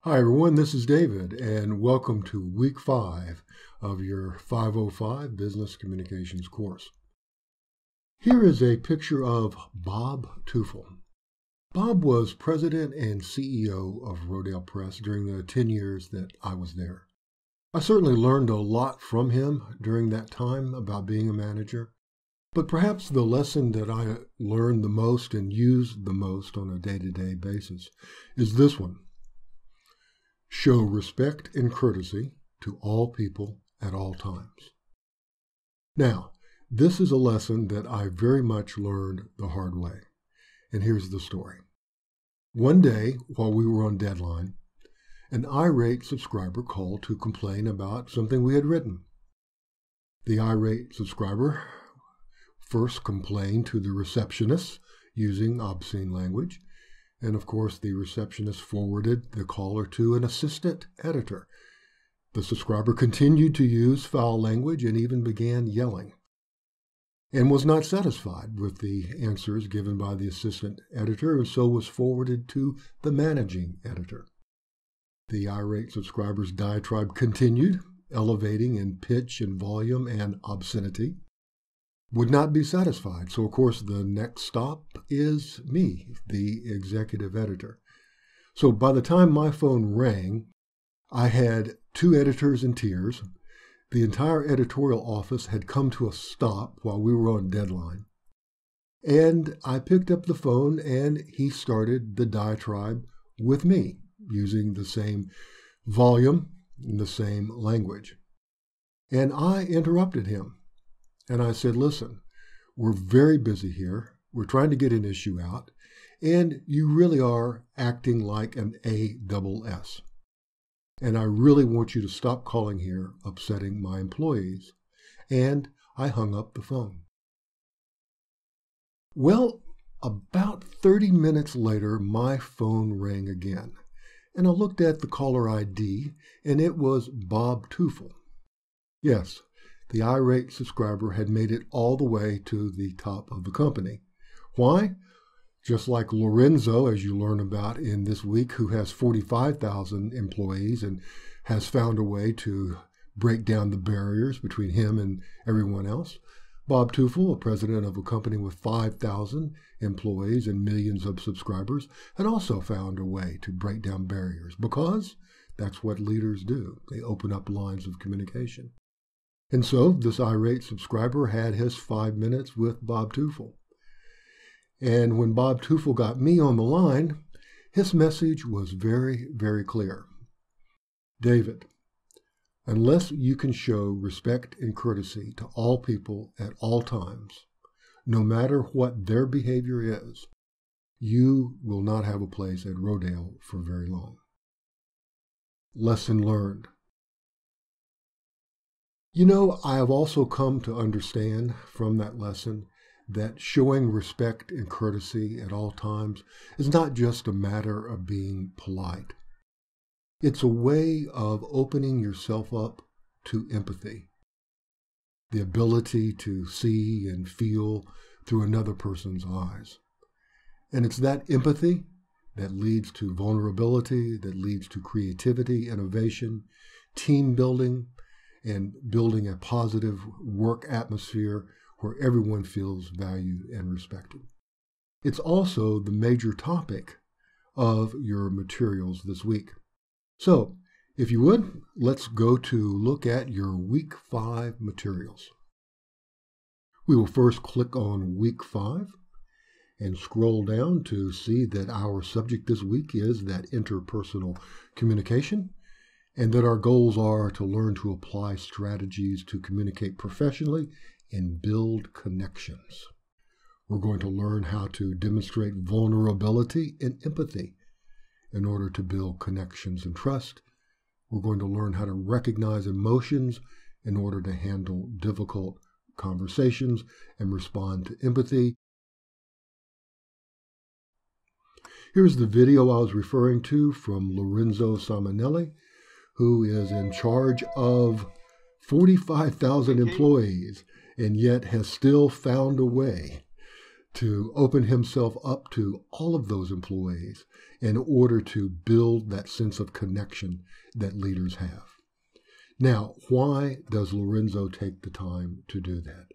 Hi everyone, this is David and welcome to week 5 of your 505 Business Communications course. Here is a picture of Bob Teufel. Bob was president and CEO of Rodale Press during the 10 years that I was there. I certainly learned a lot from him during that time about being a manager, but perhaps the lesson that I learned the most and used the most on a day-to-day basis is this one. Show respect and courtesy to all people at all times. Now, this is a lesson that I very much learned the hard way. And here's the story. One day, while we were on deadline, an irate subscriber called to complain about something we had written. The irate subscriber first complained to the receptionist using obscene language. And of course, the receptionist forwarded the caller to an assistant editor. The subscriber continued to use foul language and even began yelling, and was not satisfied with the answers given by the assistant editor, and so was forwarded to the managing editor. The irate subscriber's diatribe continued, elevating in pitch and volume and obscenity. Would not be satisfied. So, of course, the next stop is me, the executive editor. So by the time my phone rang, I had 2 editors in tears. The entire editorial office had come to a stop while we were on deadline. And I picked up the phone and he started the diatribe with me, using the same volume and the same language. And I interrupted him. And I said, listen, we're very busy here. We're trying to get an issue out. And you really are acting like an ASS. And I really want you to stop calling here, upsetting my employees. And I hung up the phone. Well, about 30 minutes later, my phone rang again. And I looked at the caller ID, and it was Bob Teufel. Yes. The irate subscriber had made it all the way to the top of the company. Why? Just like Lorenzo, as you learn about in this week, who has 45,000 employees and has found a way to break down the barriers between him and everyone else. Bob Teufel, a president of a company with 5,000 employees and millions of subscribers, had also found a way to break down barriers because that's what leaders do. They open up lines of communication. And so this irate subscriber had his 5 minutes with Bob Teufel. And when Bob Teufel got me on the line, his message was very, very clear. David, unless you can show respect and courtesy to all people at all times, no matter what their behavior is, you will not have a place at Rodale for very long. Lesson learned. You know, I have also come to understand from that lesson that showing respect and courtesy at all times is not just a matter of being polite. It's a way of opening yourself up to empathy, the ability to see and feel through another person's eyes. And it's that empathy that leads to vulnerability, that leads to creativity, innovation, team building, and building a positive work atmosphere where everyone feels valued and respected. It's also the major topic of your materials this week. So, if you would, let's go to look at your week 5 materials. We will first click on week 5 and scroll down to see that our subject this week is that interpersonal communication, and that our goals are to learn to apply strategies to communicate professionally and build connections. We're going to learn how to demonstrate vulnerability and empathy in order to build connections and trust. We're going to learn how to recognize emotions in order to handle difficult conversations and respond to empathy. Here's the video I was referring to from Lorenzo Simonelli, who is in charge of 45,000 employees and yet has still found a way to open himself up to all of those employees in order to build that sense of connection that leaders have. Now, why does Lorenzo take the time to do that?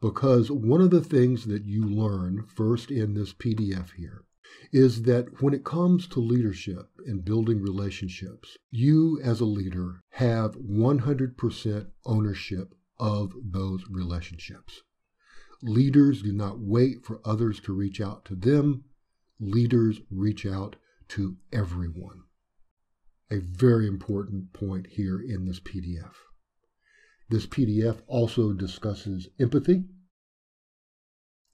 Because one of the things that you learn first in this PDF here is that when it comes to leadership and building relationships, you as a leader have 100% ownership of those relationships. Leaders do not wait for others to reach out to them. Leaders reach out to everyone. A very important point here in this PDF. This PDF also discusses empathy.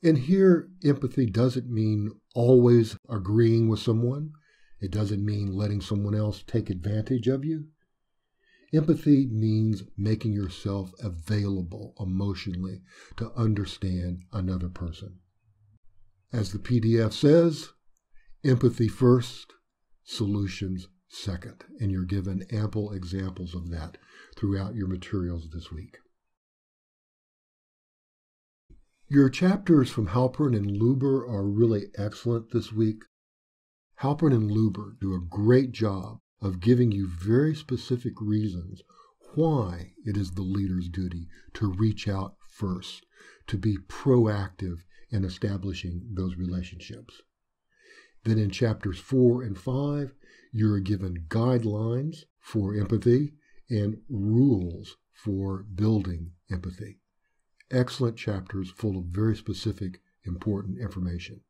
And here, empathy doesn't mean always agreeing with someone. It doesn't mean letting someone else take advantage of you. Empathy means making yourself available emotionally to understand another person. As the PDF says, empathy first, solutions second. And you're given ample examples of that throughout your materials this week. Your chapters from Halpern and Luber are really excellent this week. Halpern and Luber do a great job of giving you very specific reasons why it is the leader's duty to reach out first, to be proactive in establishing those relationships. Then in chapters 4 and 5, you're given guidelines for empathy and rules for building empathy. Excellent chapters full of very specific, important information.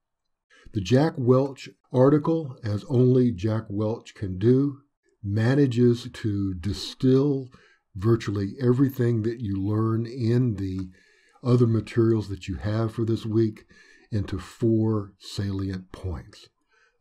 The Jack Welch article, as only Jack Welch can do, manages to distill virtually everything that you learn in the other materials that you have for this week into 4 salient points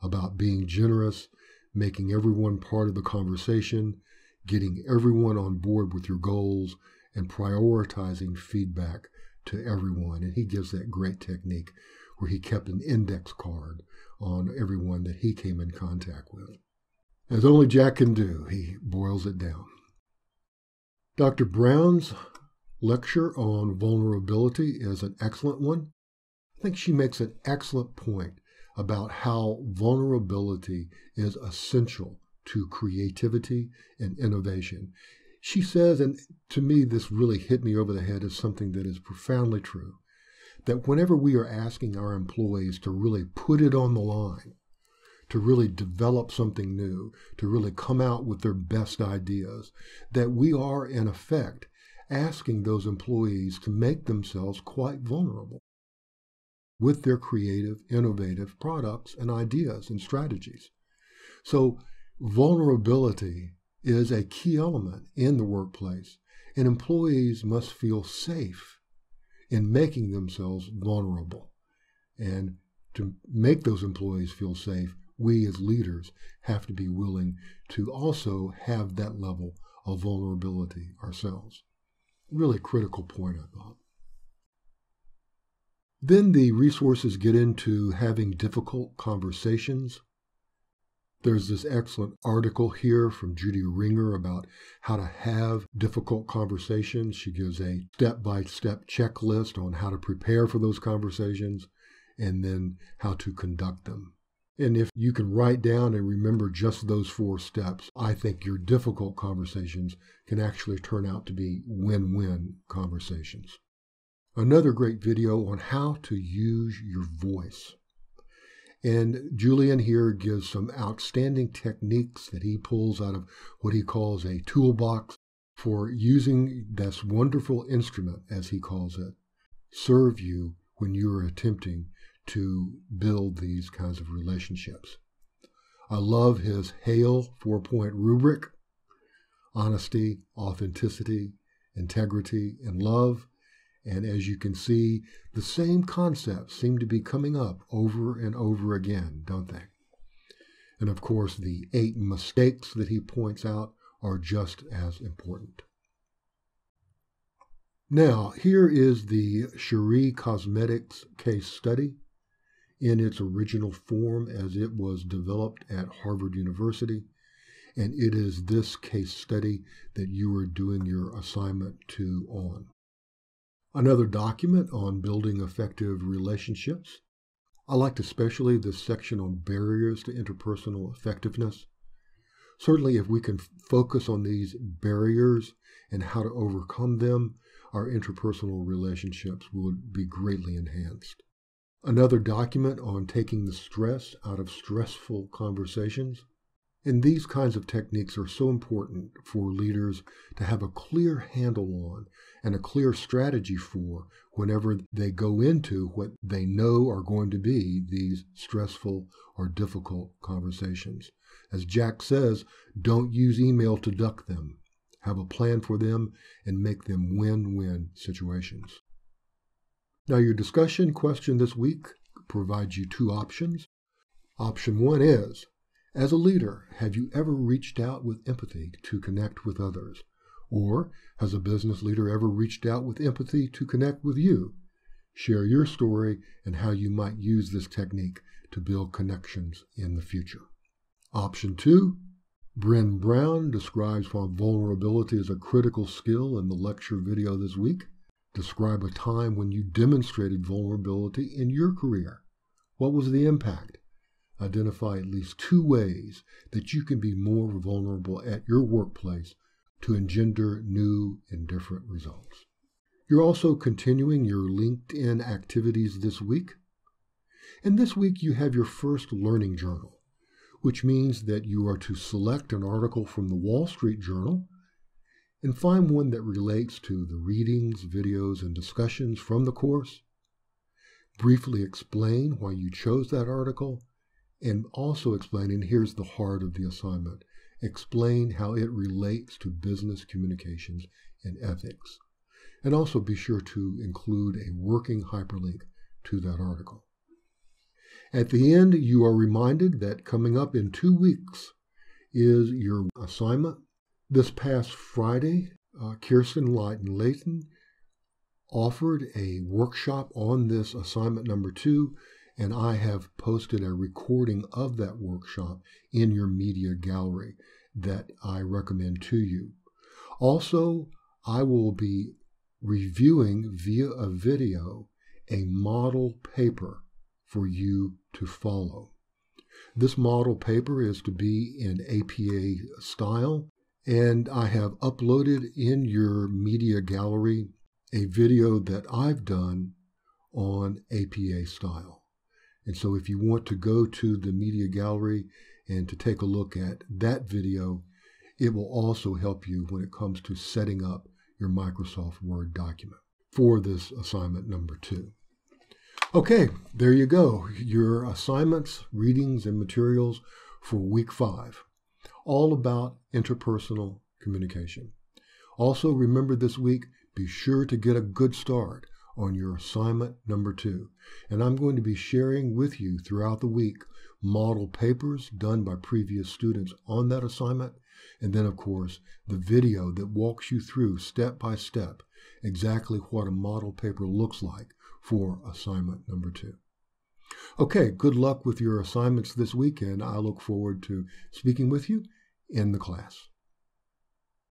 about being generous, making everyone part of the conversation, getting everyone on board with your goals, and prioritizing feedback to everyone. And he gives that great technique where he kept an index card on everyone that he came in contact with. As only Jack can do, he boils it down. Dr. Brown's lecture on vulnerability is an excellent one. I think she makes an excellent point about how vulnerability is essential to creativity and innovation. She says, and to me this really hit me over the head as something that is profoundly true, that whenever we are asking our employees to really put it on the line, to really develop something new, to really come out with their best ideas, that we are in effect asking those employees to make themselves quite vulnerable with their creative, innovative products and ideas and strategies. So vulnerability is a key element in the workplace, and employees must feel safe in making themselves vulnerable. And to make those employees feel safe, we as leaders have to be willing to also have that level of vulnerability ourselves. Really critical point, I thought. Then the resources get into having difficult conversations. There's this excellent article here from Judy Ringer about how to have difficult conversations. She gives a step-by-step checklist on how to prepare for those conversations and then how to conduct them. And if you can write down and remember just those 4 steps, I think your difficult conversations can actually turn out to be win-win conversations. Another great video on how to use your voice. And Julian here gives some outstanding techniques that he pulls out of what he calls a toolbox for using this wonderful instrument, as he calls it, serve you when you are attempting to build these kinds of relationships. I love his HAIL 4-point rubric: honesty, authenticity, integrity, and love. And as you can see, the same concepts seem to be coming up over and over again, don't they? And of course, the 8 mistakes that he points out are just as important. Now, here is the Cherie Cosmetics case study in its original form as it was developed at Harvard University. And it is this case study that you are doing your assignment on. Another document on building effective relationships. I liked especially this section on barriers to interpersonal effectiveness. Certainly, if we can focus on these barriers and how to overcome them, our interpersonal relationships would be greatly enhanced. Another document on taking the stress out of stressful conversations. And these kinds of techniques are so important for leaders to have a clear handle on and a clear strategy for whenever they go into what they know are going to be these stressful or difficult conversations. As Jack says, don't use email to duck them. Have a plan for them and make them win-win situations. Now, your discussion question this week provides you two options. Option one is, as a leader, have you ever reached out with empathy to connect with others? Or has a business leader ever reached out with empathy to connect with you? Share your story and how you might use this technique to build connections in the future. Option two, Bryn Brown describes why vulnerability is a critical skill in the lecture video this week. Describe a time when you demonstrated vulnerability in your career. What was the impact? Identify at least 2 ways that you can be more vulnerable at your workplace to engender new and different results. You're also continuing your LinkedIn activities this week. And this week you have your first learning journal, which means that you are to select an article from the Wall Street Journal and find one that relates to the readings, videos, and discussions from the course. Briefly explain why you chose that article, and also explain, and here's the heart of the assignment, explain how it relates to business communications and ethics. And also be sure to include a working hyperlink to that article. At the end, you are reminded that coming up in 2 weeks is your assignment. This past Friday, Kirsten Layton offered a workshop on this assignment number 2, and I have posted a recording of that workshop in your media gallery that I recommend to you. Also, I will be reviewing via a video a model paper for you to follow. This model paper is to be in APA style, and I have uploaded in your media gallery a video that I've done on APA style. And so if you want to go to the media gallery and to take a look at that video, it will also help you when it comes to setting up your Microsoft Word document for this assignment number 2. Okay, there you go. Your assignments, readings, and materials for week 5, all about interpersonal communication. Also, remember this week, be sure to get a good start on your assignment number 2. And I'm going to be sharing with you throughout the week model papers done by previous students on that assignment. And then, of course, the video that walks you through step by step exactly what a model paper looks like for assignment number 2. Okay, good luck with your assignments this week, and I look forward to speaking with you in the class.